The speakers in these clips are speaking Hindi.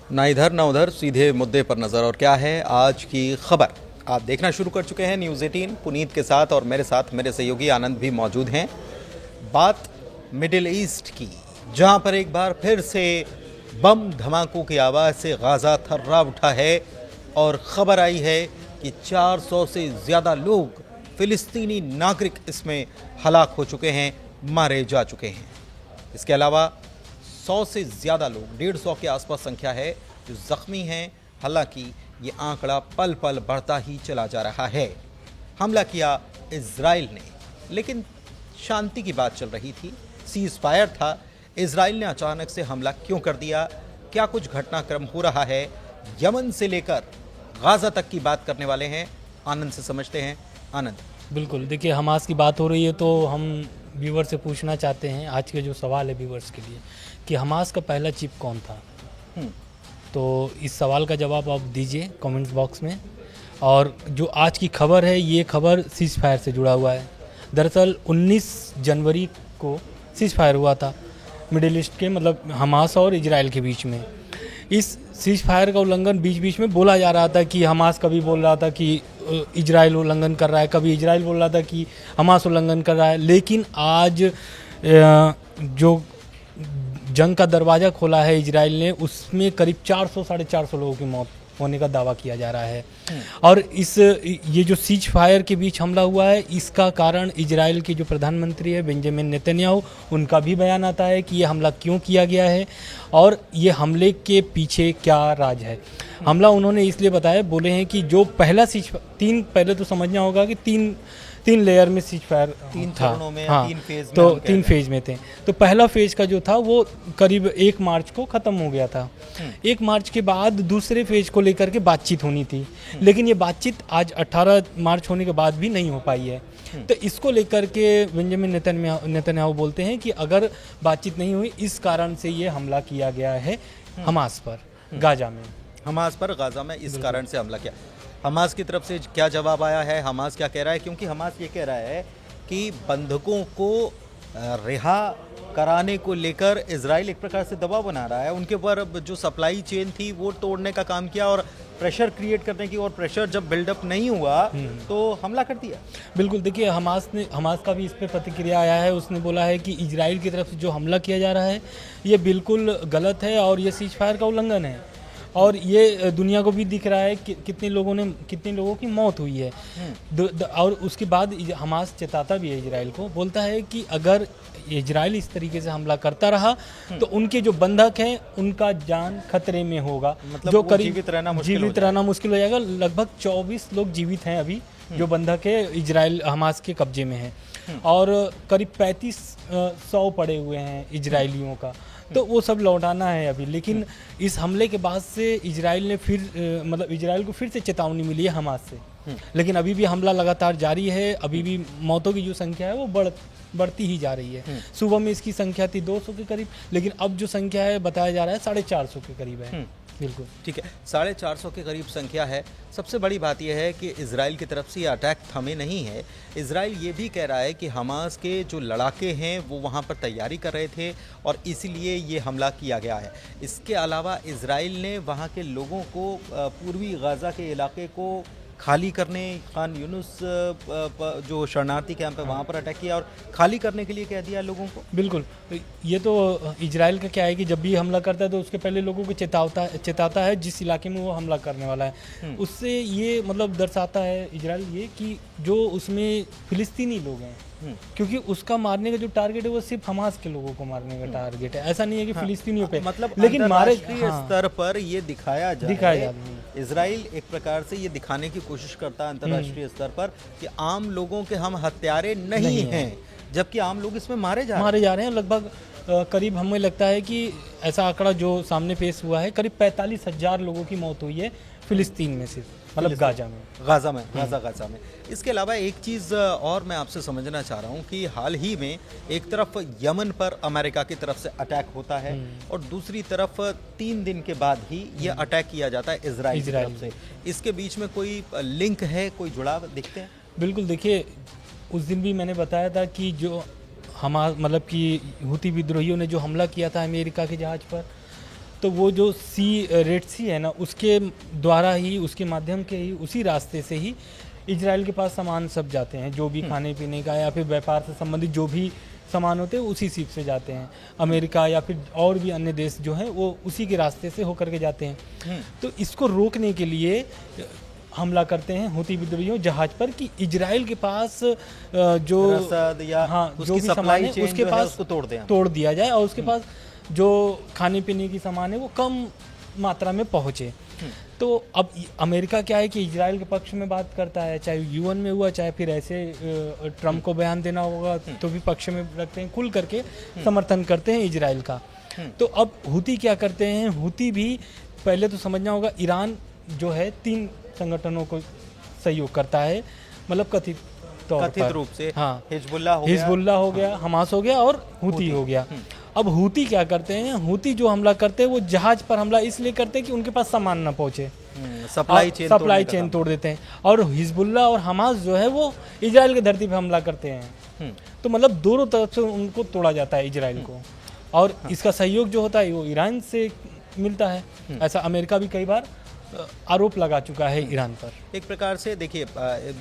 ना इधर ना उधर, सीधे मुद्दे पर नजर। और क्या है आज की खबर, आप देखना शुरू कर चुके हैं न्यूज़ 18 पुनीत के साथ, और मेरे साथ मेरे सहयोगी आनंद भी मौजूद हैं। बात मिडिल ईस्ट की, जहां पर एक बार फिर से बम धमाकों की आवाज़ से गाज़ा थर्रा उठा है और ख़बर आई है कि 400 से ज़्यादा लोग फ़िलिस्तीनी नागरिक इसमें हलाक हो चुके हैं, मारे जा चुके हैं। इसके अलावा 100 से ज़्यादा लोग, 150 के आसपास संख्या है, जो ज़ख्मी हैं। हालांकि ये आंकड़ा पल पल बढ़ता ही चला जा रहा है। हमला किया इजराइल ने, लेकिन शांति की बात चल रही थी, सीज फायर था। इजराइल ने अचानक से हमला क्यों कर दिया, क्या कुछ घटनाक्रम हो रहा है, यमन से लेकर गाज़ा तक की बात करने वाले हैं। आनंद से समझते हैं। आनंद। बिल्कुल, देखिए हमास की बात हो रही है तो हम व्यूवर से पूछना चाहते हैं, आज के जो सवाल है व्यूवर्स के लिए, कि हमास का पहला चीफ कौन था। तो इस सवाल का जवाब आप दीजिए कमेंट्स बॉक्स में। और जो आज की खबर है, ये खबर सीज फायर से जुड़ा हुआ है। दरअसल 19 जनवरी को सीज फायर हुआ था मिडिल ईस्ट के, मतलब हमास और इजराइल के बीच में। इस सीज फायर का उल्लंघन बीच बीच में बोला जा रहा था कि हमास कभी बोल रहा था कि इजराइल उल्लंघन कर रहा है, कभी इजराइल बोल रहा था कि हमास उल्लंघन कर रहा है। लेकिन आज जो जंग का दरवाज़ा खोला है इजराइल ने, उसमें करीब 400 साढ़े 400 लोगों की मौत होने का दावा किया जा रहा है। और ये जो सीज फायर के बीच हमला हुआ है, इसका कारण इजराइल के जो प्रधानमंत्री है बेंजामिन नेतन्याहू, उनका भी बयान आता है कि ये हमला क्यों किया गया है और ये हमले के पीछे क्या राज है। हमला उन्होंने इसलिए बताया, बोले हैं कि जो पहला पहले तो समझना होगा कि तीन लेयर में सीज फायर था। हाँ, तो 3 फेज में थे। तो पहला फेज का जो था वो करीब 1 मार्च को ख़त्म हो गया था। 1 मार्च के बाद दूसरे फेज को लेकर के बातचीत होनी थी, लेकिन ये बातचीत आज 18 मार्च होने के बाद भी नहीं हो पाई है। तो इसको लेकर के बेंजामिन नेतन्याहू बोलते हैं कि अगर बातचीत नहीं हुई, इस कारण से ये हमला किया गया है हमास पर गाजा में। हमास पर गाज़ा में इस कारण से हमला किया। हमास की तरफ से क्या जवाब आया है, हमास क्या कह रहा है? क्योंकि हमास ये कह रहा है कि बंधकों को रिहा कराने को लेकर इजराइल एक प्रकार से दबाव बना रहा है, उनके ऊपर जो सप्लाई चेन थी वो तोड़ने का काम किया और प्रेशर क्रिएट करने की, और प्रेशर जब बिल्डअप नहीं हुआ तो हमला कर दिया। बिल्कुल, देखिए हमास का भी इस पर प्रतिक्रिया आया है। उसने बोला है कि इजराइल की तरफ से जो हमला किया जा रहा है ये बिल्कुल गलत है और ये सीज फायर का उल्लंघन है, और ये दुनिया को भी दिख रहा है कि कितने लोगों की मौत हुई है। और उसके बाद हमास चेताता भी है इजराइल को, बोलता है कि अगर इजराइल इस तरीके से हमला करता रहा तो उनके जो बंधक हैं उनका जान खतरे में होगा। मतलब जो करीब जीवित रहना मुश्किल हो जाएगा। लगभग 24 लोग जीवित हैं अभी, जो बंधक है इजराइल हमास के कब्जे में है, और करीब 3500 पड़े हुए हैं इजरायलियों का। तो वो सब लौटाना है अभी। लेकिन इस हमले के बाद से इजराइल को फिर से चेतावनी मिली है हमास से, लेकिन अभी भी हमला लगातार जारी है। अभी भी मौतों की जो संख्या है वो बढ़ती ही जा रही है। सुबह में इसकी संख्या थी 200 के करीब, लेकिन अब जो संख्या है बताया जा रहा है 450 के करीब है। बिल्कुल ठीक है, 450 के करीब संख्या है। सबसे बड़ी बात यह है कि इजराइल की तरफ से ये अटैक थमे नहीं है। इजराइल ये भी कह रहा है कि हमास के जो लड़ाके हैं वो वहाँ पर तैयारी कर रहे थे और इसीलिए ये हमला किया गया है। इसके अलावा इजराइल ने वहाँ के लोगों को, पूर्वी गाज़ा के इलाके को खाली करने, खान यूनुस जो शरणार्थी कैंप है वहाँ पर अटैक किया और खाली करने के लिए कह दिया लोगों को। बिल्कुल, ये तो इजराइल का क्या है कि जब भी हमला करता है तो उसके पहले लोगों को चेताता है जिस इलाके में वो हमला करने वाला है। उससे ये मतलब दर्शाता है इजराइल ये कि जो उसमें फिलिस्तीनी लोग हैं, क्योंकि उसका मारने का जो टारगेट है वो सिर्फ हमास के लोगों को मारने का टारगेट है। ऐसा नहीं है कि फिलिस्तीनियों पे, मतलब लेकिन अंतर्राष्ट्रीय स्तर पर ये दिखाया जा रहा है। इजराइल एक प्रकार से ये दिखाने की कोशिश करता है अंतर्राष्ट्रीय स्तर पर कि आम लोगों के हम हत्यारे नहीं हैं, जबकि आम लोग इसमें मारे जा रहे हैं। लगभग करीब हमें लगता है कि ऐसा आंकड़ा जो सामने पेश हुआ है, करीब 45,000 लोगों की मौत हुई है फिलिस्तीन में, सिर्फ मतलब गाज़ा में। इसके अलावा एक चीज़ और मैं आपसे समझना चाह रहा हूँ कि हाल ही में एक तरफ यमन पर अमेरिका की तरफ से अटैक होता है और दूसरी तरफ 3 दिन के बाद ही ये अटैक किया जाता है इजराइल की तरफ से। इसके बीच में कोई लिंक है, कोई जुड़ाव दिखते हैं? बिल्कुल, देखिए उस दिन भी मैंने बताया था कि जो हूती विद्रोहियों ने जो हमला किया था अमेरिका के जहाज़ पर, तो वो जो रेड सी है ना, उसके द्वारा ही, उसके माध्यम के ही, उसी रास्ते से ही इजराइल के पास सामान सब जाते हैं, जो भी खाने पीने का या फिर व्यापार से संबंधित जो भी सामान होते हैं उसी सीप से जाते हैं। अमेरिका या फिर और भी अन्य देश जो हैं वो उसी के रास्ते से होकर के जाते हैं। तो इसको रोकने के लिए हमला करते हैं हुती विद्रोहियों जहाज पर कि इजराइल के पास जो रसद या हाँ जो भी सामान है उसके पास उसको तोड़ दिया जाए और उसके पास जो खाने पीने की सामान है वो कम मात्रा में पहुँचे। तो अब अमेरिका क्या है कि इजराइल के पक्ष में बात करता है, चाहे यूएन में हुआ चाहे फिर ऐसे ट्रम्प को बयान देना होगा तो भी पक्ष में रखते हैं, खुल करके समर्थन करते हैं इजराइल का। तो अब हुती क्या करते हैं, हुती भी पहले तो समझना होगा, ईरान जो है 3 संगठनों को सहयोग करता है, मतलब कथित रूप से। हाँ, हिजबुल्लाह हो गया, हमास हो गया और हुती हो गया। अब हुती क्या करते हैं, हुती जो हमला करते हैं वो जहाज पर हमला इसलिए करते हैं कि उनके पास सामान ना पहुंचे, सप्लाई चेन तोड़ देते हैं। और हिजबुल्लाह और हमास जो है वो इजराइल की धरती पे हमला करते हैं। तो मतलब दोनों तरफ से उनको तोड़ा जाता है इजराइल को, और इसका सहयोग जो होता है वो ईरान से मिलता है। ऐसा अमेरिका भी कई बार आरोप लगा चुका है ईरान पर। एक प्रकार से देखिए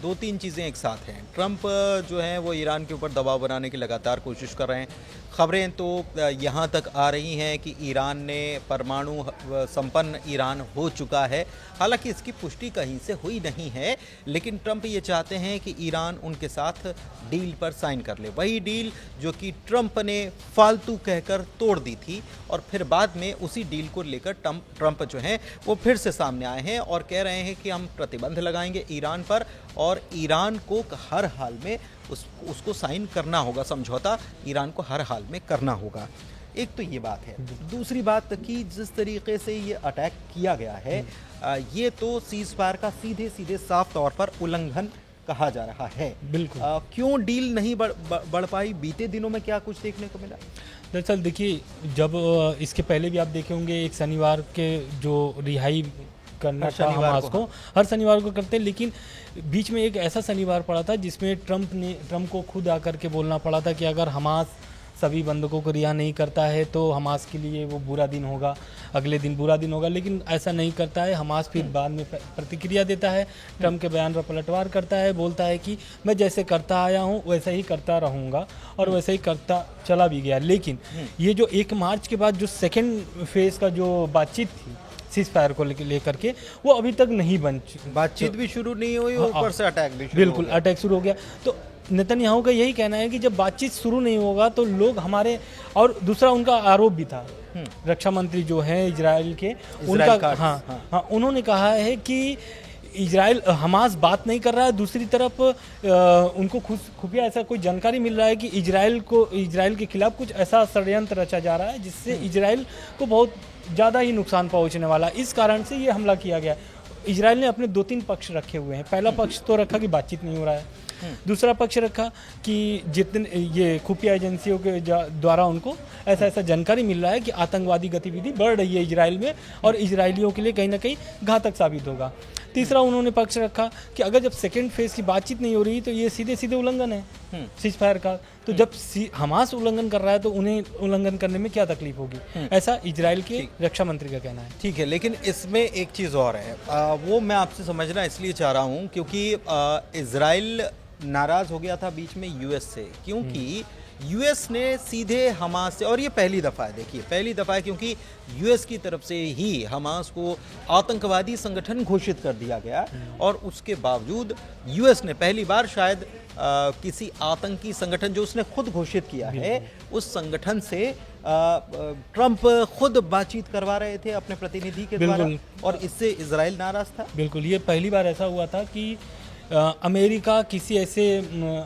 2-3 चीज़ें एक साथ हैं। ट्रंप जो हैं वो ईरान के ऊपर दबाव बनाने की लगातार कोशिश कर रहे हैं। खबरें तो यहाँ तक आ रही हैं कि ईरान ने परमाणु संपन्न ईरान हो चुका है। हालांकि इसकी पुष्टि कहीं से हुई नहीं है, लेकिन ट्रंप ये चाहते हैं कि ईरान उनके साथ डील पर साइन कर ले, वही डील जो कि ट्रंप ने फालतू कहकर तोड़ दी थी। और फिर बाद में उसी डील को लेकर ट्रंप जो हैं वो फिर से सामने आए हैं और कह रहे हैं कि हम प्रतिबंध लगाएंगे ईरान पर और ईरान को हर हाल में उसको साइन करना होगा, समझौता ईरान को हर हाल में करना होगा। एक तो ये बात है। दूसरी बात कि जिस तरीके से ये अटैक किया गया है ये तो सीज फायर का सीधे सीधे साफ तौर पर उल्लंघन कहा जा रहा है। बिल्कुल। क्यों डील नहीं बढ़ पाई? बीते दिनों में क्या कुछ देखने को मिला? दरअसल देखिए, जब इसके पहले भी आप देखे होंगे एक शनिवार के जो रिहाई करना था हमास को, हर शनिवार को करते हैं, लेकिन बीच में एक ऐसा शनिवार पड़ा था जिसमें ट्रंप को खुद आकर के बोलना पड़ा था कि अगर हमास सभी बंधकों को रिहा नहीं करता है तो हमास के लिए वो बुरा दिन होगा, अगले दिन बुरा दिन होगा। लेकिन ऐसा नहीं करता है हमास। फिर बाद में प्रतिक्रिया देता है, ट्रंप के बयान पर पलटवार करता है, बोलता है कि मैं जैसे करता आया हूँ वैसा ही करता रहूँगा, और वैसे ही करता चला भी गया। लेकिन ये जो 1 मार्च के बाद जो सेकेंड फेज़ का जो बातचीत थी सीज फायर को लेकर के, वो अभी तक नहीं बन, बातचीत भी शुरू नहीं हुई, ऊपर से अटैक भी शुरू बिल्कुल अटैक शुरू हो गया। तो नेतन्याहू का यही कहना है कि जब बातचीत शुरू नहीं होगा तो लोग हमारे, और दूसरा उनका आरोप भी था, रक्षा मंत्री जो है इजराइल के, उनका हाँ उन्होंने कहा है कि इजराइल हमास बात नहीं कर रहा है, दूसरी तरफ उनको खुफिया ऐसा कोई जानकारी मिल रहा है कि इजराइल के खिलाफ कुछ ऐसा षड्यंत्र रचा जा रहा है जिससे इजराइल को बहुत ज़्यादा ही नुकसान पहुंचने वाला है। इस कारण से ये हमला किया गया। इजराइल ने अपने 2-3 पक्ष रखे हुए हैं। पहला पक्ष तो रखा कि बातचीत नहीं हो रहा है, दूसरा पक्ष रखा कि जितने ये खुफिया एजेंसियों के द्वारा उनको ऐसा जानकारी मिल रहा है कि आतंकवादी गतिविधि बढ़ रही है इजराइल में और इजरायलियों के लिए कहीं ना कहीं घातक साबित होगा। तीसरा उन्होंने पक्ष रखा कि अगर जब सेकेंड फेज की बातचीत नहीं हो रही तो ये सीधे सीधे उल्लंघन है सीज फायर का, तो जब हमास उल्लंघन कर रहा है तो उन्हें उल्लंघन करने में क्या तकलीफ होगी, ऐसा इजराइल के रक्षा मंत्री का कहना है। ठीक है, लेकिन इसमें एक चीज़ और है, वो मैं आपसे समझना इसलिए चाह रहा हूँ क्योंकि इजराइल नाराज़ हो गया था बीच में यूएस से, क्योंकि यूएस ने सीधे हमास से, और ये पहली दफ़ा है, देखिए पहली दफ़ा है क्योंकि यूएस की तरफ से ही हमास को आतंकवादी संगठन घोषित कर दिया गया, और उसके बावजूद यूएस ने पहली बार शायद किसी आतंकी संगठन जो उसने खुद घोषित किया है उस संगठन से ट्रंप खुद बातचीत करवा रहे थे अपने प्रतिनिधि के द्वारा, और इससे इजराइल नाराज़ था। बिल्कुल, ये पहली बार ऐसा हुआ था कि अमेरिका किसी ऐसे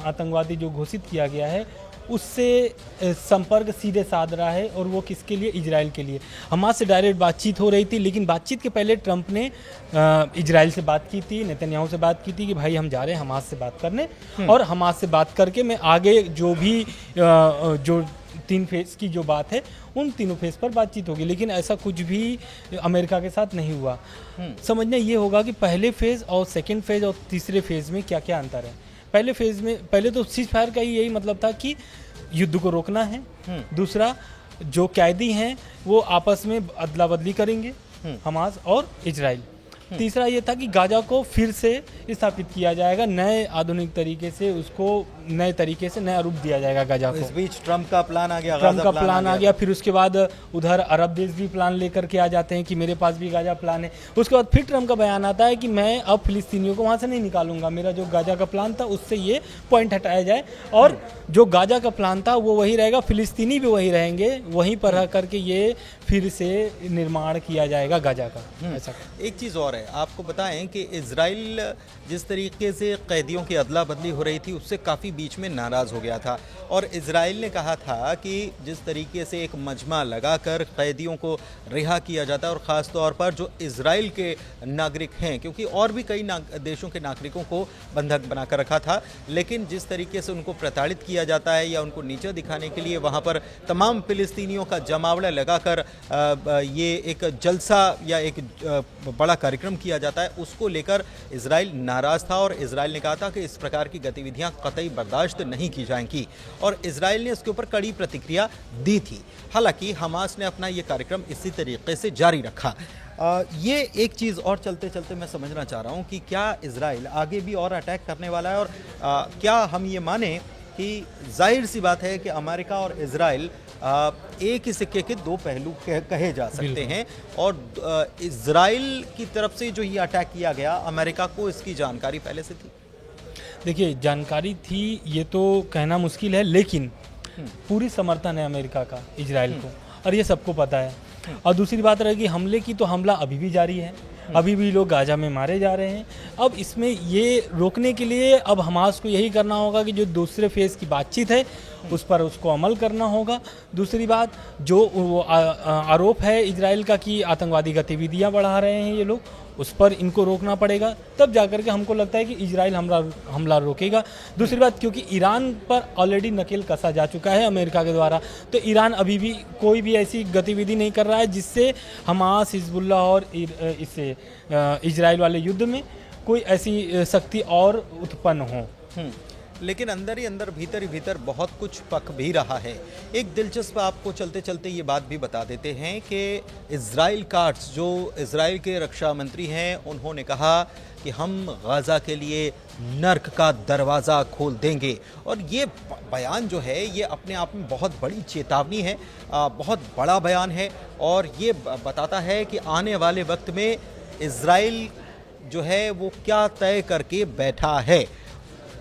आतंकवादी जो घोषित किया गया है उससे संपर्क सीधे साध रहा है, और वो किसके लिए, इजराइल के लिए। हमास से डायरेक्ट बातचीत हो रही थी, लेकिन बातचीत के पहले ट्रंप ने इजराइल से बात की थी, नेतन्याहू से बात की थी कि भाई हम जा रहे हैं हमास से बात करने, और हमास से बात करके मैं आगे जो भी जो 3 फेज की जो बात है उन तीनों फेज पर बातचीत होगी। लेकिन ऐसा कुछ भी अमेरिका के साथ नहीं हुआ। समझना ये होगा कि पहले फेज और सेकेंड फेज और तीसरे फेज में क्या क्या अंतर है। पहले फेज में पहले तो सीज फायर का ही यही मतलब था कि युद्ध को रोकना है, दूसरा जो कैदी हैं वो आपस में अदला बदली करेंगे, हमास और इजराइल। तीसरा ये था कि गाजा को फिर से स्थापित किया जाएगा, नए आधुनिक तरीके से उसको नए तरीके से नया रूप दिया जाएगा गाजा को। इस बीच ट्रम्प का प्लान आ गया, ट्रम्प का प्लान आ गया, फिर उसके बाद उधर अरब देश भी प्लान लेकर के आ जाते हैं कि मेरे पास भी गाजा प्लान है। उसके बाद फिर ट्रम्प का बयान आता है कि मैं अब फिलिस्तीनियों को वहाँ से नहीं निकालूंगा, मेरा जो गाजा का प्लान था उससे ये पॉइंट हटाया जाए और जो गाजा का प्लान था वो वही रहेगा, फिलिस्तीनी भी वही रहेंगे, वहीं पर रह करके ये फिर से निर्माण किया जाएगा गाजा का। ऐसा एक चीज़ और है, आपको बताएं कि इजराइल जिस तरीके से कैदियों की अदला बदली हो रही थी उससे काफ़ी बीच में नाराज़ हो गया था और इजराइल ने कहा था कि जिस तरीके से एक मजमा लगाकर कैदियों को रिहा किया जाता है और ख़ास तौर पर जो इजराइल के नागरिक हैं, क्योंकि और भी कई देशों के नागरिकों को बंधक बनाकर रखा था, लेकिन जिस तरीके से उनको प्रताड़ित किया जाता है या उनको नीचा दिखाने के लिए वहाँ पर तमाम फिलिस्तीनियों का जमावड़ा लगाकर ये एक जलसा या एक बड़ा कार्यक्रम किया जाता है, उसको लेकर इजराइल नाराज़ था और इजराइल ने कहा था कि इस प्रकार की गतिविधियां कतई बर्दाश्त नहीं की जाएंगी और इजराइल ने इसके ऊपर कड़ी प्रतिक्रिया दी थी। हालांकि हमास ने अपना ये कार्यक्रम इसी तरीके से जारी रखा। ये एक चीज़ और चलते चलते मैं समझना चाह रहा हूँ कि क्या इजराइल आगे भी और अटैक करने वाला है और क्या हम ये माने कि जाहिर सी बात है कि अमेरिका और इजराइल एक ही सिक्के के दो पहलू कहे जा सकते हैं और इजराइल की तरफ से जो ये अटैक किया गया, अमेरिका को इसकी जानकारी पहले से थी? देखिए, जानकारी थी ये तो कहना मुश्किल है, लेकिन पूरी समर्थन है अमेरिका का इजराइल को और ये सबको पता है। और दूसरी बात रहेगी हमले की, तो हमला अभी भी जारी है, अभी भी लोग गाजा में मारे जा रहे हैं। अब इसमें ये रोकने के लिए अब हमास को यही करना होगा कि जो दूसरे फेज़ की बातचीत है उस पर उसको अमल करना होगा। दूसरी बात, जो आरोप है इजराइल का कि आतंकवादी गतिविधियां बढ़ा रहे हैं ये लोग, उस पर इनको रोकना पड़ेगा, तब जाकर के हमको लगता है कि इजराइल हमला रोकेगा। दूसरी बात, क्योंकि ईरान पर ऑलरेडी नकेल कसा जा चुका है अमेरिका के द्वारा, तो ईरान अभी भी कोई भी ऐसी गतिविधि नहीं कर रहा है जिससे हमास, हिजबुल्लाह और इससे इजराइल वाले युद्ध में कोई ऐसी शक्ति और उत्पन्न हो। लेकिन अंदर ही अंदर, भीतर ही भीतर बहुत कुछ पक भी रहा है। एक दिलचस्प आपको चलते चलते ये बात भी बता देते हैं कि इजराइल काट्स, जो इजराइल के रक्षा मंत्री हैं, उन्होंने कहा कि हम गाज़ा के लिए नर्क का दरवाज़ा खोल देंगे और ये बयान जो है ये अपने आप में बहुत बड़ी चेतावनी है, बहुत बड़ा बयान है और ये बताता है कि आने वाले वक्त में इजराइल जो है वो क्या तय करके बैठा है।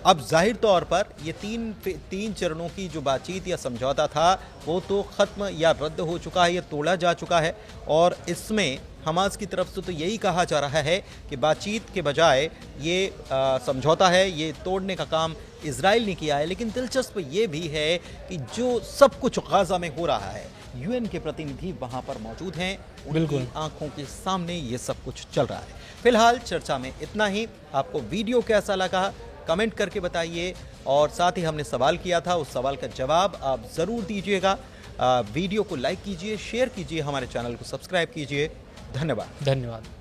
अब जाहिर तौर पर ये तीन चरणों की जो बातचीत या समझौता था वो तो ख़त्म या रद्द हो चुका है, ये तोड़ा जा चुका है और इसमें हमास की तरफ से तो यही कहा जा रहा है कि बातचीत के बजाय ये समझौता है, ये तोड़ने का काम इजराइल ने किया है। लेकिन दिलचस्प ये भी है कि जो सब कुछ गाज़ा में हो रहा है, यूएन के प्रतिनिधि वहाँ पर मौजूद हैं, उनकी आंखों के सामने ये सब कुछ चल रहा है। फिलहाल चर्चा में इतना ही। आपको वीडियो कैसा लगा कमेंट करके बताइए और साथ ही हमने सवाल किया था, उस सवाल का जवाब आप ज़रूर दीजिएगा। वीडियो को लाइक कीजिए, शेयर कीजिए, हमारे चैनल को सब्सक्राइब कीजिए। धन्यवाद।